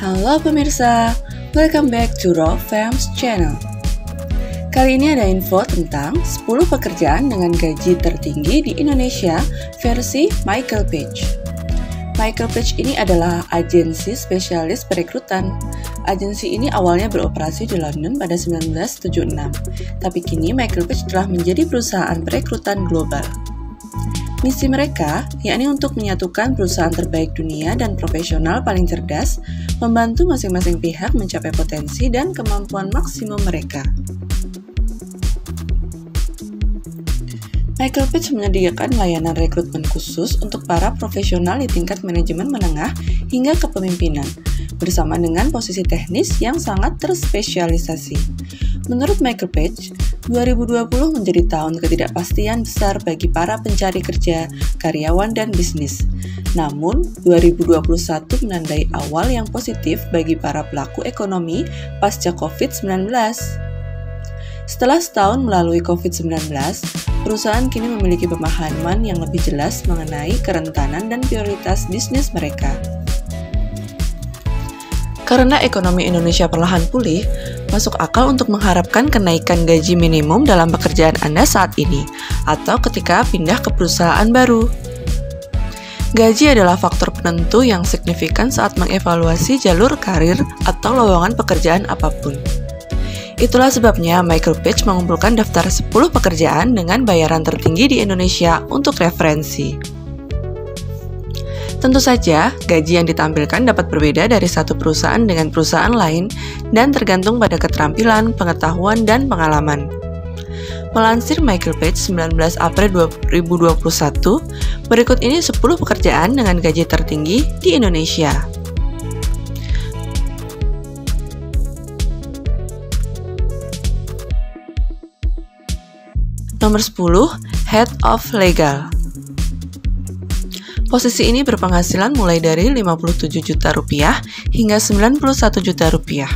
Halo pemirsa, welcome back to Raw Fam's channel. Kali ini ada info tentang 10 pekerjaan dengan gaji tertinggi di Indonesia versi Michael Page. Michael Page ini adalah agensi spesialis perekrutan. Agensi ini awalnya beroperasi di London pada 1976, tapi kini Michael Page telah menjadi perusahaan perekrutan global. Misi mereka, yakni untuk menyatukan perusahaan terbaik dunia dan profesional paling cerdas, membantu masing-masing pihak mencapai potensi dan kemampuan maksimum mereka. Michael Page menyediakan layanan rekrutmen khusus untuk para profesional di tingkat manajemen menengah hingga kepemimpinan, bersama dengan posisi teknis yang sangat terspesialisasi. Menurut Michael Page, 2020 menjadi tahun ketidakpastian besar bagi para pencari kerja, karyawan, dan bisnis. Namun, 2021 menandai awal yang positif bagi para pelaku ekonomi pasca COVID-19. Setelah setahun melalui COVID-19, perusahaan kini memiliki pemahaman yang lebih jelas mengenai kerentanan dan prioritas bisnis mereka. Karena ekonomi Indonesia perlahan pulih, masuk akal untuk mengharapkan kenaikan gaji minimum dalam pekerjaan Anda saat ini, atau ketika pindah ke perusahaan baru. Gaji adalah faktor penentu yang signifikan saat mengevaluasi jalur karir atau lowongan pekerjaan apapun. Itulah sebabnya Michael Page mengumpulkan daftar 10 pekerjaan dengan bayaran tertinggi di Indonesia untuk referensi. Tentu saja, gaji yang ditampilkan dapat berbeda dari satu perusahaan dengan perusahaan lain dan tergantung pada keterampilan, pengetahuan, dan pengalaman. Melansir Michael Page 19 April 2021, berikut ini 10 pekerjaan dengan gaji tertinggi di Indonesia. Nomor 10, Head of Legal. Posisi ini berpenghasilan mulai dari 57 juta rupiah hingga 91 juta rupiah.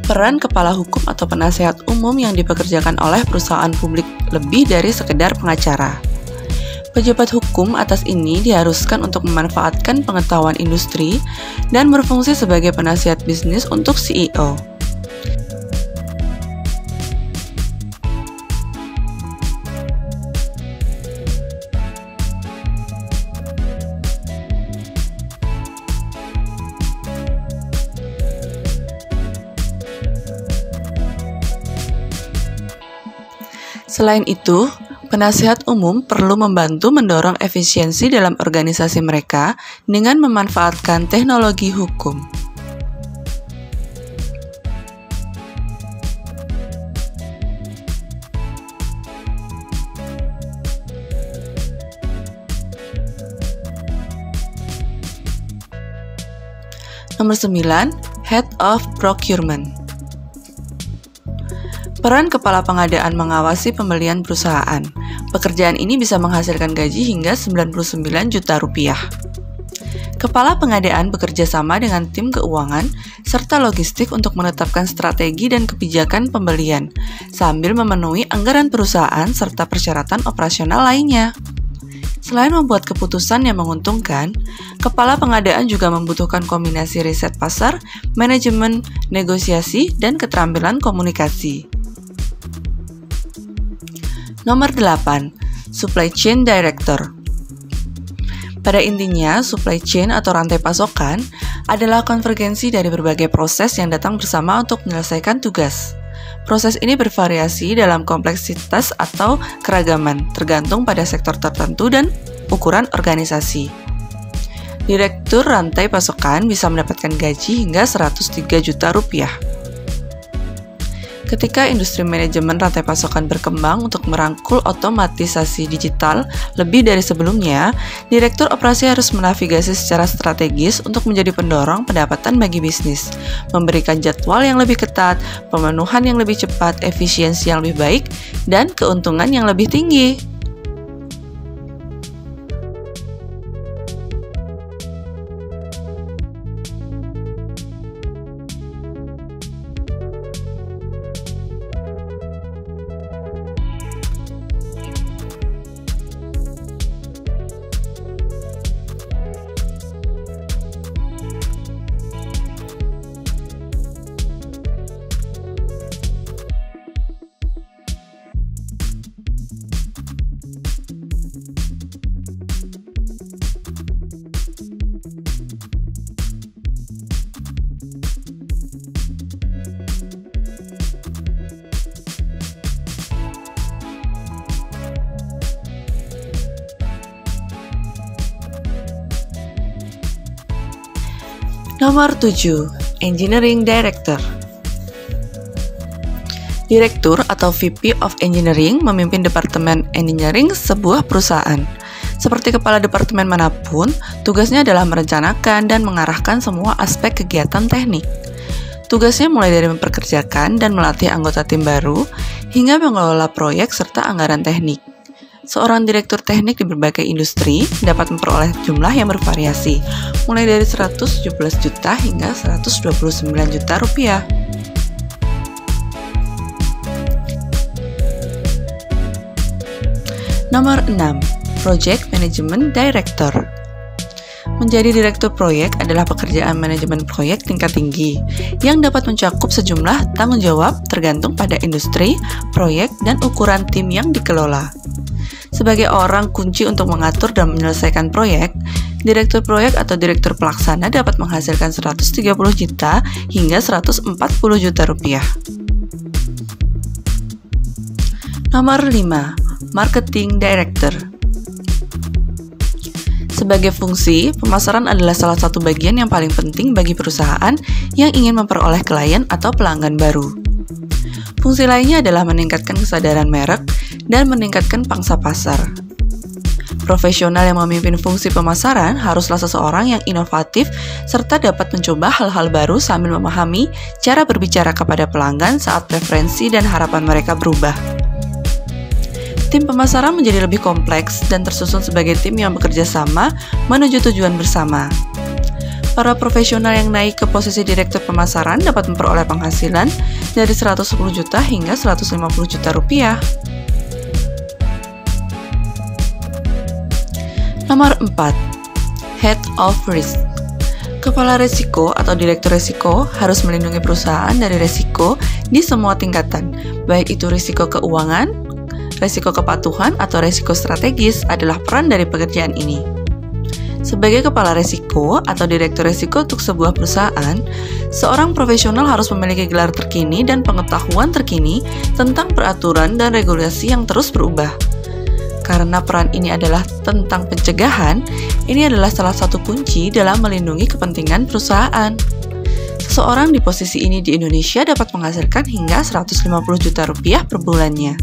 Peran kepala hukum atau penasehat umum yang dipekerjakan oleh perusahaan publik lebih dari sekedar pengacara. Pejabat hukum atas ini diharuskan untuk memanfaatkan pengetahuan industri dan berfungsi sebagai penasihat bisnis untuk CEO. Selain itu, penasihat umum perlu membantu mendorong efisiensi dalam organisasi mereka dengan memanfaatkan teknologi hukum. Nomor 9, Head of Procurement. Peran kepala pengadaan mengawasi pembelian perusahaan. Pekerjaan ini bisa menghasilkan gaji hingga 99 juta rupiah. Kepala pengadaan bekerja sama dengan tim keuangan serta logistik untuk menetapkan strategi dan kebijakan pembelian, sambil memenuhi anggaran perusahaan serta persyaratan operasional lainnya. Selain membuat keputusan yang menguntungkan, kepala pengadaan juga membutuhkan kombinasi riset pasar, manajemen, negosiasi, dan keterampilan komunikasi. Nomor 8, Supply Chain Director. Pada intinya, supply chain atau rantai pasokan adalah konvergensi dari berbagai proses yang datang bersama untuk menyelesaikan tugas. Proses ini bervariasi dalam kompleksitas atau keragaman, tergantung pada sektor tertentu dan ukuran organisasi. Direktur rantai pasokan bisa mendapatkan gaji hingga 103 juta rupiah. Ketika industri manajemen rantai pasokan berkembang untuk merangkul otomatisasi digital lebih dari sebelumnya, direktur operasi harus menavigasi secara strategis untuk menjadi pendorong pendapatan bagi bisnis, memberikan jadwal yang lebih ketat, pemenuhan yang lebih cepat, efisiensi yang lebih baik, dan keuntungan yang lebih tinggi. Nomor 7, Engineering Director. Direktur atau VP of Engineering memimpin Departemen Engineering sebuah perusahaan. Seperti kepala departemen manapun, tugasnya adalah merencanakan dan mengarahkan semua aspek kegiatan teknik. Tugasnya mulai dari mempekerjakan dan melatih anggota tim baru, hingga mengelola proyek serta anggaran teknik. Seorang direktur teknik di berbagai industri dapat memperoleh jumlah yang bervariasi, mulai dari 117 juta hingga 129 juta rupiah. Nomor 6, Project Management Director. Menjadi direktur proyek adalah pekerjaan manajemen proyek tingkat tinggi yang dapat mencakup sejumlah tanggung jawab tergantung pada industri, proyek, dan ukuran tim yang dikelola. Sebagai orang kunci untuk mengatur dan menyelesaikan proyek, direktur proyek atau direktur pelaksana dapat menghasilkan 130 juta hingga 140 juta rupiah. Nomor 5, Marketing Director. Sebagai fungsi, pemasaran adalah salah satu bagian yang paling penting bagi perusahaan yang ingin memperoleh klien atau pelanggan baru. Fungsi lainnya adalah meningkatkan kesadaran merek dan meningkatkan pangsa pasar. Profesional yang memimpin fungsi pemasaran haruslah seseorang yang inovatif serta dapat mencoba hal-hal baru sambil memahami cara berbicara kepada pelanggan saat preferensi dan harapan mereka berubah. Tim pemasaran menjadi lebih kompleks dan tersusun sebagai tim yang bekerja sama menuju tujuan bersama. Para profesional yang naik ke posisi direktur pemasaran dapat memperoleh penghasilan dari 110 juta hingga 150 juta rupiah. Nomor 4, Head of Risk. Kepala resiko atau direktur resiko harus melindungi perusahaan dari resiko di semua tingkatan, baik itu risiko keuangan, resiko kepatuhan, atau resiko strategis adalah peran dari pekerjaan ini. Sebagai kepala resiko atau direktur resiko untuk sebuah perusahaan, seorang profesional harus memiliki gelar terkini dan pengetahuan terkini tentang peraturan dan regulasi yang terus berubah. Karena peran ini adalah tentang pencegahan, ini adalah salah satu kunci dalam melindungi kepentingan perusahaan. Seseorang di posisi ini di Indonesia dapat menghasilkan hingga 150 juta rupiah per bulannya.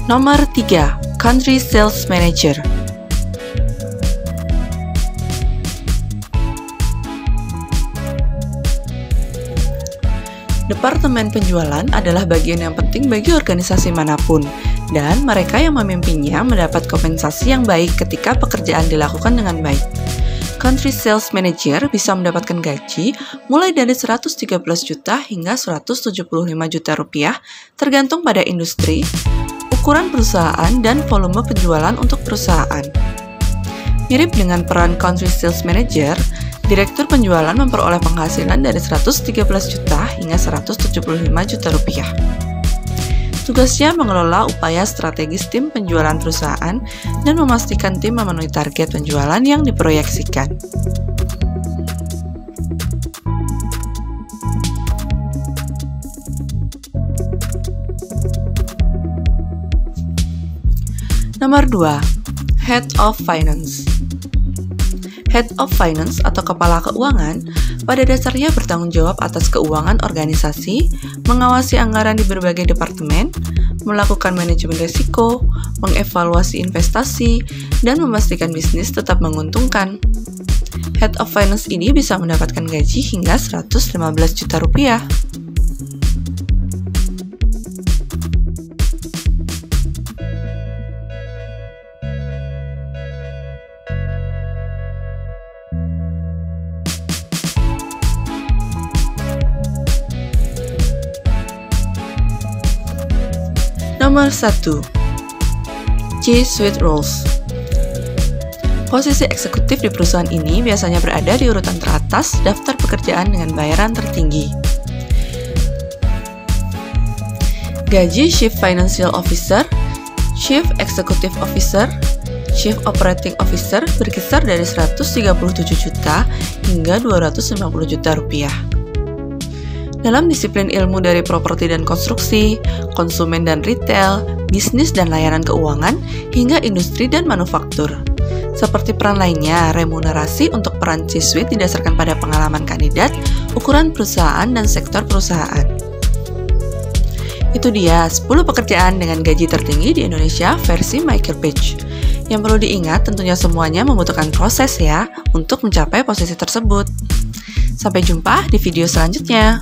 Nomor 3, Country Sales Manager. Departemen penjualan adalah bagian yang penting bagi organisasi manapun, dan mereka yang memimpinnya mendapat kompensasi yang baik ketika pekerjaan dilakukan dengan baik. Country Sales Manager bisa mendapatkan gaji mulai dari 113 juta hingga 175 juta rupiah tergantung pada industri, ukuran perusahaan, dan volume penjualan untuk perusahaan. Mirip dengan peran Country Sales Manager, direktur penjualan memperoleh penghasilan dari 113 juta hingga 175 juta rupiah. Tugasnya mengelola upaya strategis tim penjualan perusahaan dan memastikan tim memenuhi target penjualan yang diproyeksikan. Nomor 2, Head of Finance. Head of Finance atau kepala keuangan pada dasarnya bertanggung jawab atas keuangan organisasi, mengawasi anggaran di berbagai departemen, melakukan manajemen risiko, mengevaluasi investasi, dan memastikan bisnis tetap menguntungkan. Head of Finance ini bisa mendapatkan gaji hingga 115 juta rupiah. Nomor 1, C-Suite Roles. Posisi eksekutif di perusahaan ini biasanya berada di urutan teratas daftar pekerjaan dengan bayaran tertinggi. Gaji Chief Financial Officer, Chief Executive Officer, Chief Operating Officer berkisar dari 137 juta hingga 250 juta rupiah. Dalam disiplin ilmu dari properti dan konstruksi, konsumen dan retail, bisnis dan layanan keuangan, hingga industri dan manufaktur. Seperti peran lainnya, remunerasi untuk peran C-suite didasarkan pada pengalaman kandidat, ukuran perusahaan, dan sektor perusahaan. Itu dia 10 pekerjaan dengan gaji tertinggi di Indonesia versi Michael Page. Yang perlu diingat tentunya semuanya membutuhkan proses ya untuk mencapai posisi tersebut. Sampai jumpa di video selanjutnya.